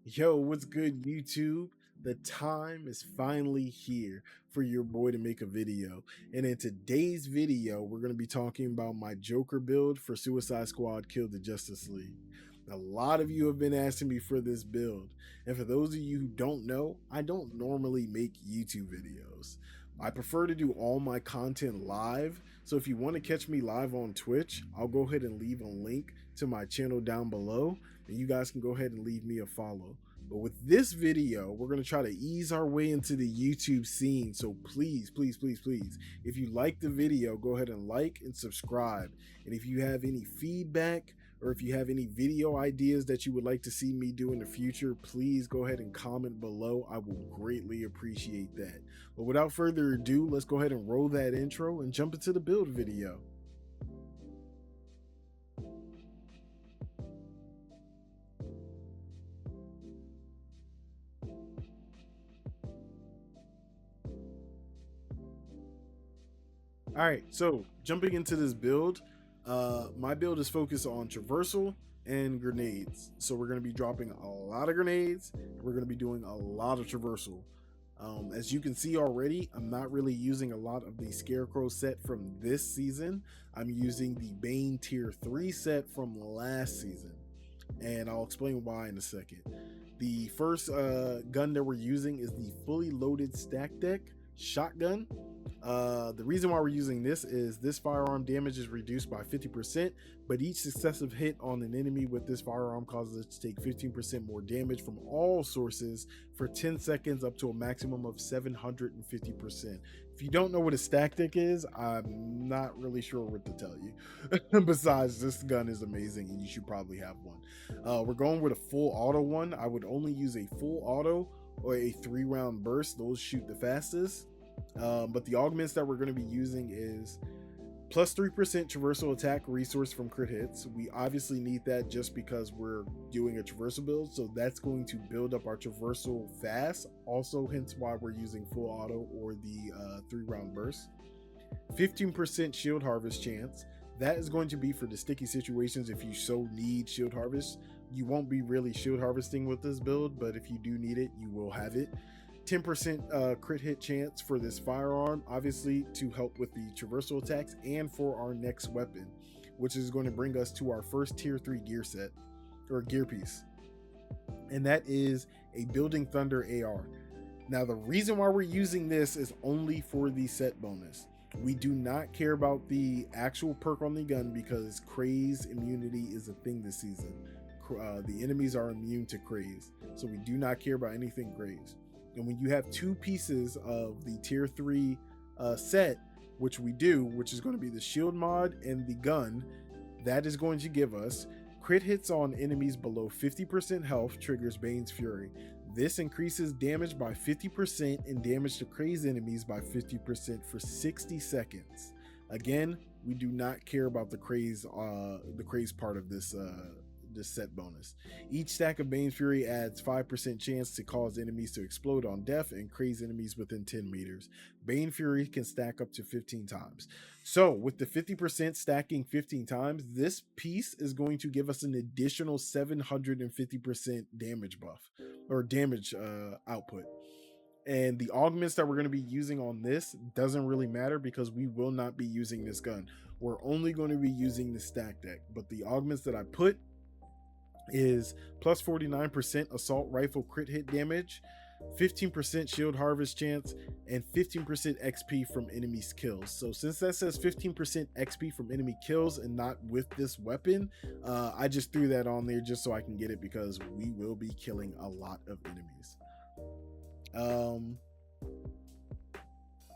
Yo, what's good, YouTube? The time is finally here for your boy to make a video. And in today's video, we're going to be talking about my Joker build for Suicide Squad Kill the Justice League. A lot of you have been asking me for this build. And for those of you who don't know, I don't normally make YouTube videos. I prefer to do all my content live. So if you want to catch me live on Twitch, I'll go ahead and leave a link to my channel down below, and you guys can go ahead and leave me a follow. But with this video, we're going to try to ease our way into the YouTube scene. So please, please, please, please, if you like the video, go ahead and like and subscribe. And if you have any feedback or if you have any video ideas that you would like to see me do in the future, please go ahead and comment below. I will greatly appreciate that. But without further ado, let's go ahead and roll that intro and jump into the build video. All right, so jumping into this build, my build is focused on traversal and grenades. So we're going to be dropping a lot of grenades, and we're going to be doing a lot of traversal. As you can see already, I'm not really using a lot of the Scarecrow set from this season. I'm using the Bane Tier 3 set from last season, and I'll explain why in a second. The first gun that we're using is the fully loaded stack deck shotgun. The reason why we're using this is this firearm damage is reduced by 50%, but each successive hit on an enemy with this firearm causes it to take 15% more damage from all sources for 10 seconds up to a maximum of 750%. If you don't know what a stack deck is, I'm not really sure what to tell you. Besides, this gun is amazing and you should probably have one. We're going with a full auto one. I would only use a full auto or a 3-round burst. Those shoot the fastest. But the augments that we're going to be using is plus 3% traversal attack resource from crit hits. We obviously need that just because we're doing a traversal build, so that's going to build up our traversal fast. Also, hence why we're using full auto or the 3-round burst. 15% shield harvest chance. That is going to be for the sticky situations if you so need shield harvest. You won't be really shield harvesting with this build, but if you do need it, you will have it. 10% crit hit chance for this firearm, obviously to help with the traversal attacks and for our next weapon, which is going to bring us to our first tier 3 gear set or gear piece, and that is a Building Thunder AR. Now the reason why we're using this is only for the set bonus. We do not care about the actual perk on the gun because Craze immunity is a thing this season. The enemies are immune to Craze, so we do not care about anything Craze. And when you have two pieces of the tier 3 set, which we do, which is going to be the shield mod and the gun, that is going to give us crit hits on enemies below 50% health triggers Bane's Fury. This increases damage by 50% and damage to crazed enemies by 50% for 60 seconds. Again, we do not care about the craze part of this set bonus. Each stack of Bane's Fury adds 5% chance to cause enemies to explode on death and craze enemies within 10 meters. Bane Fury can stack up to 15 times. So with the 50% stacking 15 times, this piece is going to give us an additional 750% damage buff or damage output. And the augments that we're going to be using on this doesn't really matter because we will not be using this gun. We're only going to be using the stack deck. But the augments that I put is plus 49% assault rifle crit hit damage, 15% shield harvest chance, and 15% XP from enemies kills. So since that says 15% XP from enemy kills and not with this weapon, I just threw that on there just so I can get it because we will be killing a lot of enemies.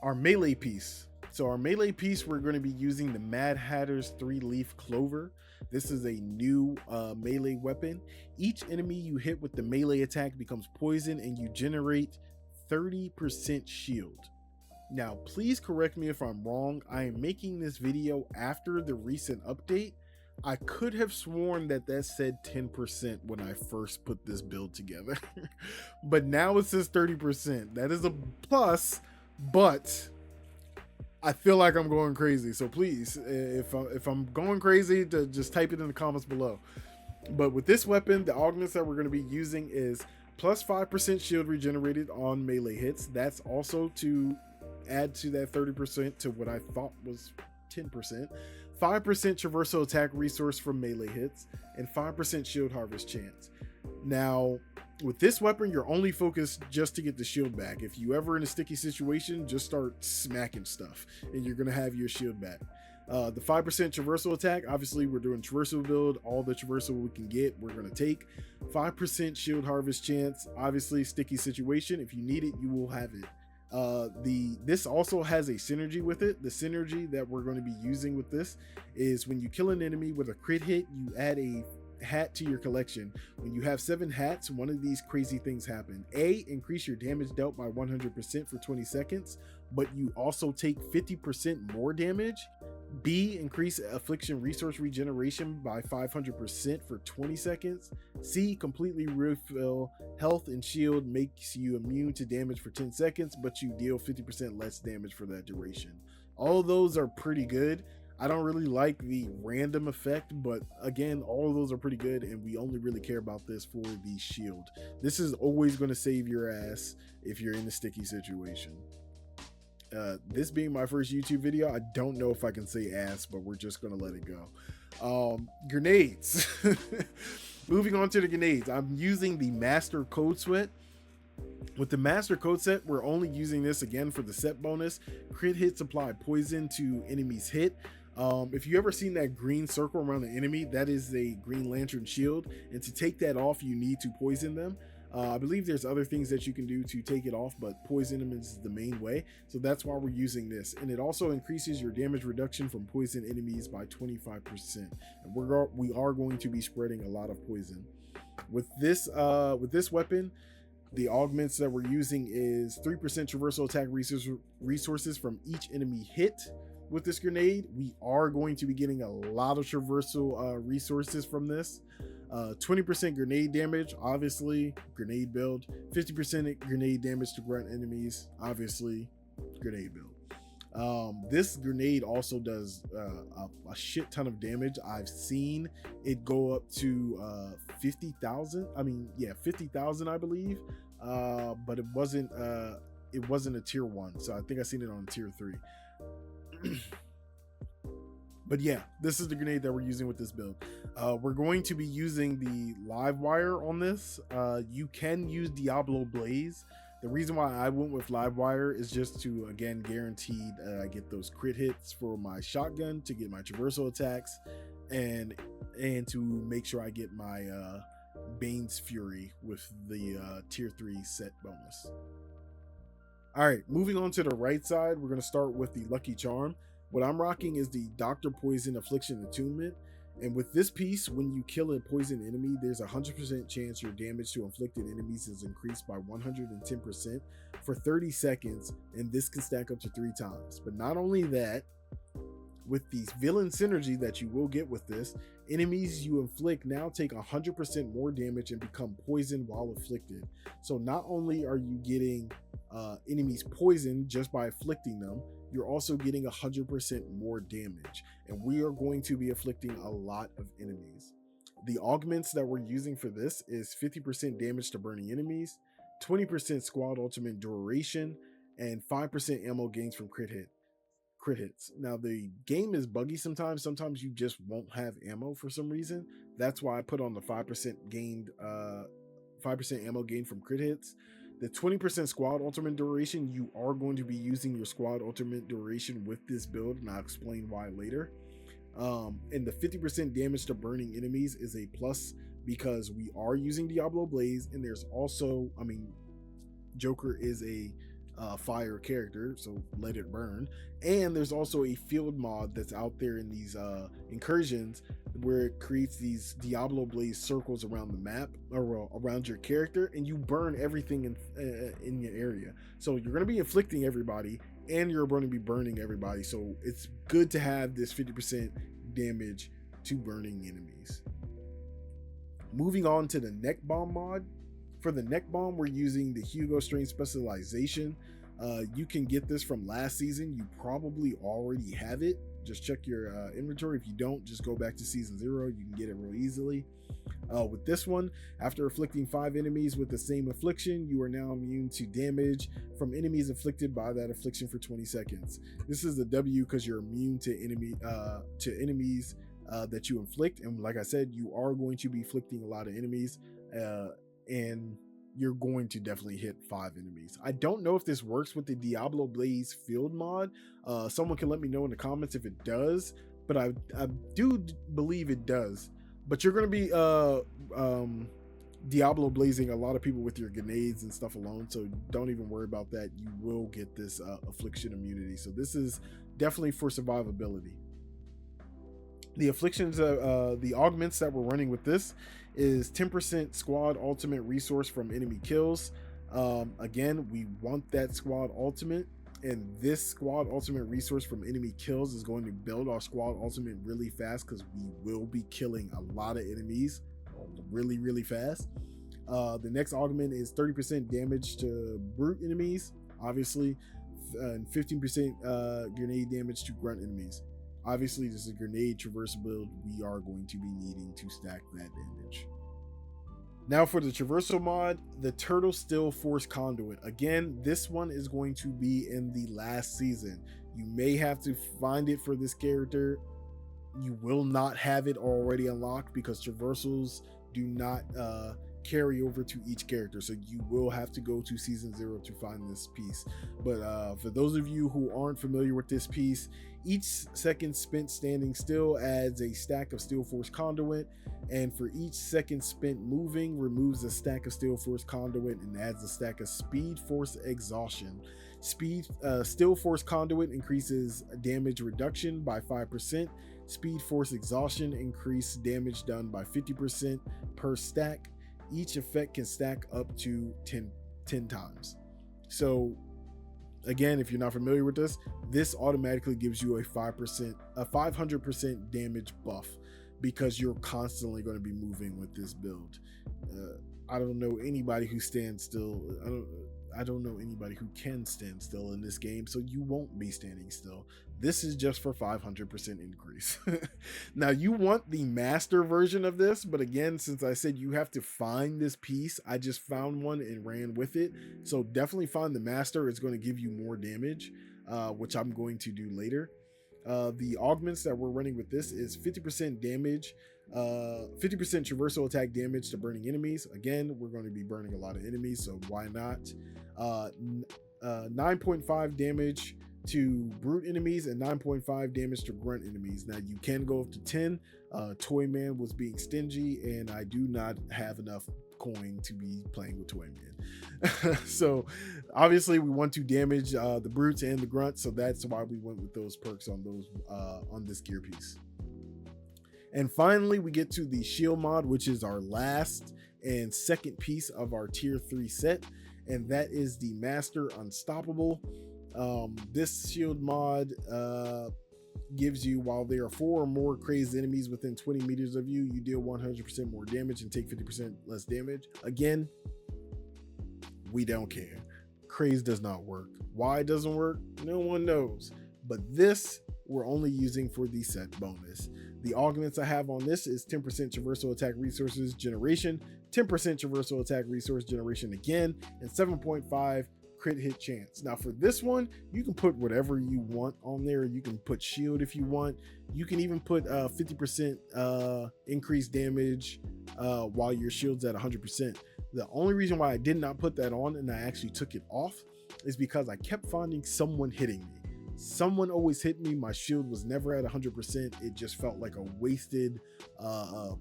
Our melee piece. So our melee piece, we're going to be using the Mad Hatter's 3-leaf clover. This is a new melee weapon. Each enemy you hit with the melee attack becomes poison and you generate 30% shield. Now, please correct me if I'm wrong. I am making this video after the recent update. I could have sworn that said 10% when I first put this build together, but now it says 30%. That is a plus, but I feel like I'm going crazy. So please, if I'm going crazy, just type it in the comments below. But with this weapon, the augments that we're going to be using is plus 5% shield regenerated on melee hits. That's also to add to that 30% to what I thought was 10%. 5% traversal attack resource from melee hits, and 5% shield harvest chance. Now, with this weapon, you're only focused just to get the shield back. If you ever in a sticky situation, just start smacking stuff and you're going to have your shield back. The 5% traversal attack, obviously we're doing traversal build. All the traversal we can get, we're going to take. 5% shield harvest chance, obviously sticky situation. If you need it, you will have it. This also has a synergy with it. The synergy that we're going to be using with this is when you kill an enemy with a crit hit, you add a hat to your collection. When you have 7 hats, one of these crazy things happen. A, increase your damage dealt by 100% for 20 seconds, but you also take 50% more damage. B, increase affliction resource regeneration by 500% for 20 seconds. C, completely refill health and shield, makes you immune to damage for 10 seconds, but you deal 50% less damage for that duration. All of those are pretty good. I don't really like the random effect, but again, all of those are pretty good, and we only really care about this for the shield. This is always going to save your ass if you're in a sticky situation. This being my first YouTube video, I don't know if I can say ass, but we're just going to let it go. Grenades. Moving on to the grenades. I'm using the Master Code Sweat. With the Master Code Set, we're only using this again for the set bonus. Crit hits apply poison to enemies hit. If you ever seen that green circle around the enemy, that is a Green Lantern shield, and to take that off, you need to poison them. I believe there's other things that you can do to take it off, but poison them is the main way. So that's why we're using this. And it also increases your damage reduction from poison enemies by 25%. And we are going to be spreading a lot of poison. With this weapon, the augments that we're using is 3% traversal attack resources from each enemy hit. With this grenade, we are going to be getting a lot of traversal resources from this. 20% grenade damage, obviously, grenade build. 50% grenade damage to grunt enemies, obviously, grenade build. This grenade also does a shit ton of damage. I've seen it go up to 50,000. I mean, yeah, 50,000, I believe. But it wasn't a tier 1, so I think I seen it on tier 3. But yeah, this is the grenade that we're using with this build. We're going to be using the live wire on this. You can use Diablo Blaze. The reason why I went with live wire is just to, again, guarantee I get those crit hits for my shotgun, to get my traversal attacks, and to make sure I get my Bane's Fury with the tier 3 set bonus. All right, moving on to the right side, we're going to start with the Lucky Charm. What I'm rocking is the Dr. Poison Affliction Attunement. And with this piece, when you kill a poison enemy, there's a 100% chance your damage to inflicted enemies is increased by 110% for 30 seconds, and this can stack up to 3 times. But not only that, with the villain synergy that you will get with this, enemies you inflict now take 100% more damage and become poisoned while afflicted. So not only are you getting enemies poisoned just by afflicting them, you're also getting 100% more damage, and we are going to be afflicting a lot of enemies. The augments that we're using for this is 50% damage to burning enemies, 20% squad ultimate duration, and 5% ammo gains from crit hits. Now the game is buggy sometimes you just won't have ammo for some reason. That's why I put on the 5% gained 5% ammo gain from crit hits. The 20% squad ultimate duration, you are going to be using your squad ultimate duration with this build, and I'll explain why later. And the 50% damage to burning enemies is a plus because we are using Diablo Blaze, and there's also, I mean, Joker is a fire character, so let it burn. And there's also a field mod that's out there in these incursions where it creates these Diablo Blaze circles around the map or around your character, and you burn everything in your area. So you're going to be inflicting everybody, and you're going to be burning everybody. So it's good to have this 50% damage to burning enemies. Moving on to the neck bomb mod. For the neck bomb, we're using the Hugo Strain Specialization. You can get this from last season. You probably already have it. Just check your inventory. If you don't, just go back to season 0. You can get it real easily. With this one, after afflicting 5 enemies with the same affliction, you are now immune to damage from enemies afflicted by that affliction for 20 seconds. This is the W because you're immune to enemies that you inflict, and like I said, you are going to be afflicting a lot of enemies, and you're going to definitely hit 5 enemies. I don't know if this works with the Diablo Blaze Field mod. Someone can let me know in the comments if it does, but I do believe it does. But you're going to be Diablo blazing a lot of people with your grenades and stuff alone, so don't even worry about that. You will get this affliction immunity, so this is definitely for survivability. The afflictions, the augments that we're running with this is 10% squad ultimate resource from enemy kills. Again, we want that squad ultimate, and this squad ultimate resource from enemy kills is going to build our squad ultimate really fast because we will be killing a lot of enemies really fast. The next augment is 30% damage to brute enemies, obviously, and 15% grenade damage to grunt enemies. Obviously, this is a grenade traversal build. We are going to be needing to stack that damage. Now for the traversal mod, the Turtle Steel Force Conduit. Again, this one is going to be in the last season. You may have to find it for this character. You will not have it already unlocked because traversals do not carry over to each character, so you will have to go to season 0 to find this piece. But for those of you who aren't familiar with this piece, each second spent standing still adds a stack of Steel Force Conduit, and for each second spent moving removes a stack of Steel Force Conduit and adds a stack of Speed Force Exhaustion. Steel Force Conduit increases damage reduction by 5%. Speed Force Exhaustion increase damage done by 50% per stack. Each effect can stack up to 10 times. So again, if you're not familiar with this automatically gives you a 500% damage buff because you're constantly going to be moving with this build. I don't know anybody who stands still. I don't know anybody who can stand still in this game, so you won't be standing still. This is just for 500% increase. Now, you want the master version of this, but again, since I said you have to find this piece, I just found one and ran with it. So definitely find the master. It's going to give you more damage, which I'm going to do later. The augments that we're running with this is 50% damage, 50% traversal attack damage to burning enemies. Again, we're going to be burning a lot of enemies, so why not? 9.5 damage to brute enemies and 9.5 damage to grunt enemies. Now you can go up to 10. Toyman was being stingy, and I do not have enough coin to be playing with Toyman. So obviously we want to damage the brutes and the grunts, so that's why we went with those perks on those on this gear piece. And finally, we get to the shield mod, which is our last and second piece of our tier 3 set, and that is the Master Unstoppable. This shield mod gives you, while there are 4 or more crazed enemies within 20 meters of you, you deal 100% more damage and take 50% less damage. Again, we don't care. Craze does not work. Why it doesn't work, no one knows. But this we're only using for the set bonus. The augments I have on this is 10% traversal attack resources generation, 10% traversal attack resource generation again, and 7.5 crit hit chance. Now for this one, you can put whatever you want on there. You can put shield if you want. You can even put 50% increased damage while your shield's at 100%. The only reason why I did not put that on and I actually took it off is because I kept finding someone hitting me. Someone always hit me. My shield was never at 100%. It just felt like a wasted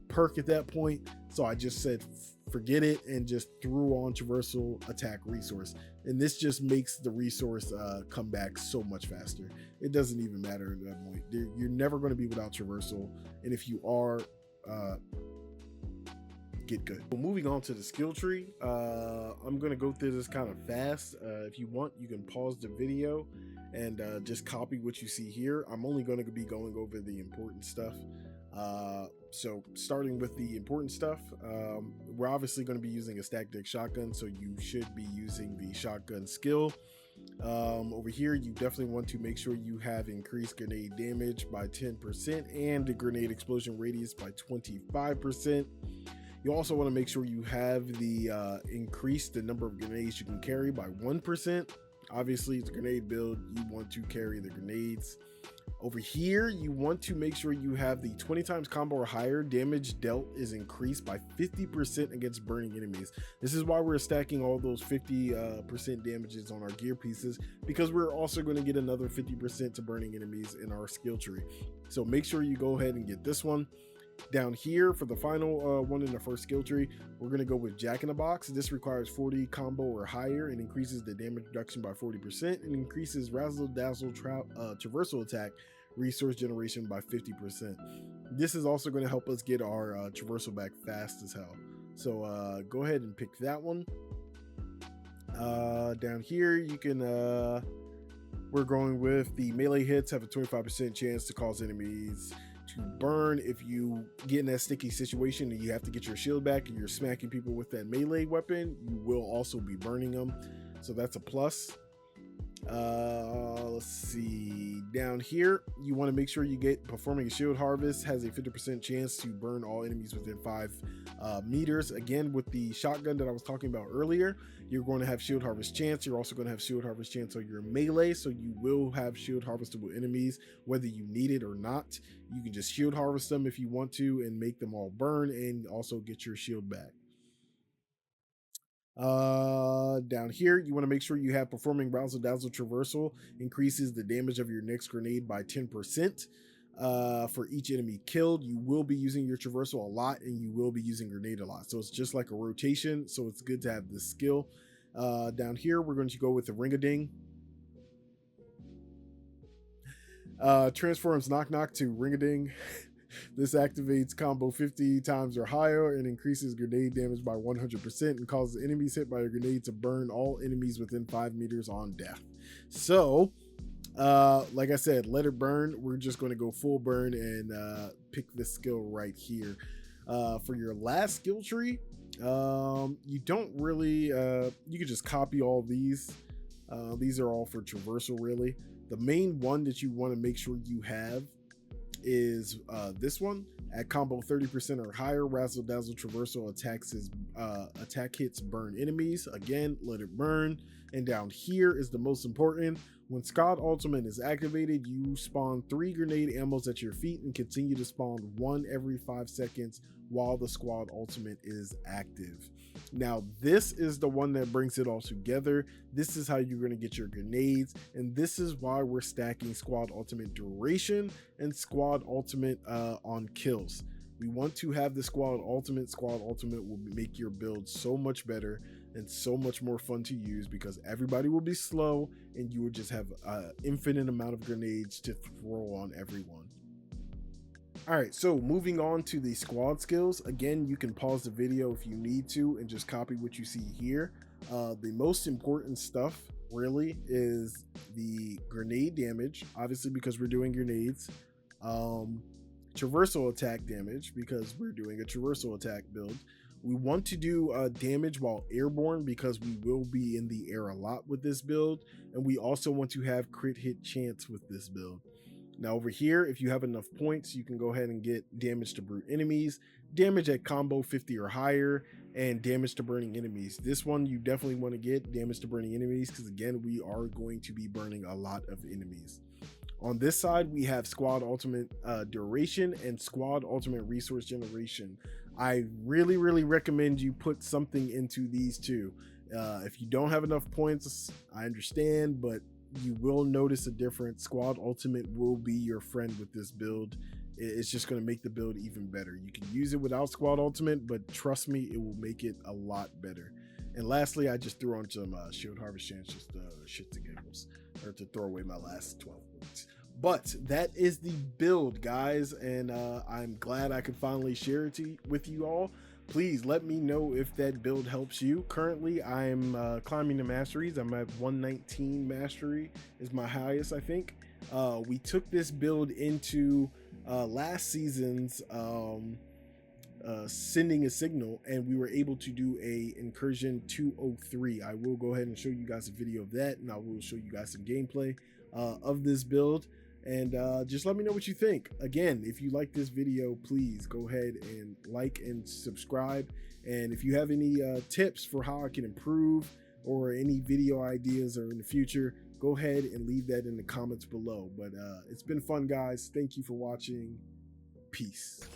perk at that point. So I just said, forget it, and just threw on traversal attack resource. And this just makes the resource come back so much faster. It doesn't even matter at that point. You're never going to be without traversal. And if you are, get good. Well, moving on to the skill tree, I'm going to go through this kind of fast. If you want, you can pause the video and just copy what you see here. I'm only going to be going over the important stuff. So starting with the important stuff, we're obviously going to be using a stack deck shotgun, so you should be using the shotgun skill. Over here, you definitely want to make sure you have increased grenade damage by 10% and the grenade explosion radius by 25%. You also want to make sure you have the increase the number of grenades you can carry by 1%. Obviously, it's a grenade build. You want to carry the grenades. Over here, you want to make sure you have the 20 times combo or higher damage dealt is increased by 50% against burning enemies. This is why we're stacking all those 50% damages on our gear pieces, because we're also going to get another 50% to burning enemies in our skill tree. So make sure you go ahead and get this one. Down here for the final one in the first skill tree, we're going to go with Jack in the Box. This requires 40 combo or higher and increases the damage reduction by 40% and increases Razzle Dazzle traversal attack resource generation by 50%. This is also going to help us get our traversal back fast as hell. So go ahead and pick that one. Down here you can we're going with the melee hits have a 25% chance to cause enemies to burn. If you get in that sticky situation and you have to get your shield back and you're smacking people with that melee weapon, you will also be burning them, so that's a plus. Let's see, down here you want to make sure you get performing a shield harvest has a 50% chance to burn all enemies within 5 meters. Again, with the shotgun that I was talking about earlier, you're going to have shield harvest chance. You're also going to have shield harvest chance on your melee, so you will have shield harvestable enemies whether you need it or not. You can just shield harvest them if you want to and make them all burn and also get your shield back. Down here you want to make sure you have performing Razzle Dazzle traversal increases the damage of your next grenade by 10%. For each enemy killed, you will be using your traversal a lot and you will be using grenade a lot, so it's just like a rotation, so it's good to have this skill. Down here we're going to go with the Ring-a-Ding. Transforms Knock Knock to Ring-a-Ding. This activates combo 50 times or higher and increases grenade damage by 100% and causes enemies hit by a grenade to burn all enemies within 5 meters on death. So like I said, let it burn. We're just going to go full burn and pick this skill right here. For your last skill tree, you don't really you can just copy all these. These are all for traversal really. The main one that you want to make sure you have is this one. At combo 30% or higher, Razzle Dazzle traversal attack hits burn enemies. Again, let it burn. And down here is the most important. When Squad Ultimate is activated, you spawn 3 grenade ammos at your feet and continue to spawn 1 every 5 seconds while the Squad Ultimate is active. Now this is the one that brings it all together. This is how you're going to get your grenades, and this is why we're stacking Squad Ultimate duration and Squad Ultimate on kills. We want to have the Squad Ultimate. Squad Ultimate will make your build so much better and so much more fun to use because everybody will be slow and you will just have an infinite amount of grenades to throw on everyone. All right, so moving on to the squad skills. Again, you can pause the video if you need to and just copy what you see here. The most important stuff really is the grenade damage, obviously because we're doing grenades. Traversal attack damage because we're doing a traversal attack build. We want to do damage while airborne because we will be in the air a lot with this build, and we also want to have crit hit chance with this build. Now over here, if you have enough points, you can go ahead and get damage to brute enemies, damage at combo 50 or higher, and damage to burning enemies. This one you definitely want to get damage to burning enemies because again, we are going to be burning a lot of enemies. On this side, we have Squad Ultimate duration and Squad Ultimate resource generation. I really recommend you put something into these two. If you don't have enough points, I understand, but you will notice a difference. Squad Ultimate will be your friend with this build. It's just going to make the build even better. You can use it without Squad Ultimate, but trust me, it will make it a lot better. And lastly, I just threw on some shield harvest chance just shit to giggles, or to throw away my last 12 points. But that is the build, guys, and I'm glad I could finally share it with you all. Please let me know if that build helps you. Currently, I'm climbing the masteries. I'm at 119 mastery is my highest, I think. We took this build into last season's sending a signal, and we were able to do a incursion 203. I will go ahead and show you guys a video of that, and I will show you guys some gameplay of this build, and just let me know what you think. Again, if you like this video, please go ahead and like and subscribe, and if you have any tips for how I can improve or any video ideas or in the future, go ahead and leave that in the comments below. But it's been fun, guys. Thank you for watching. Peace.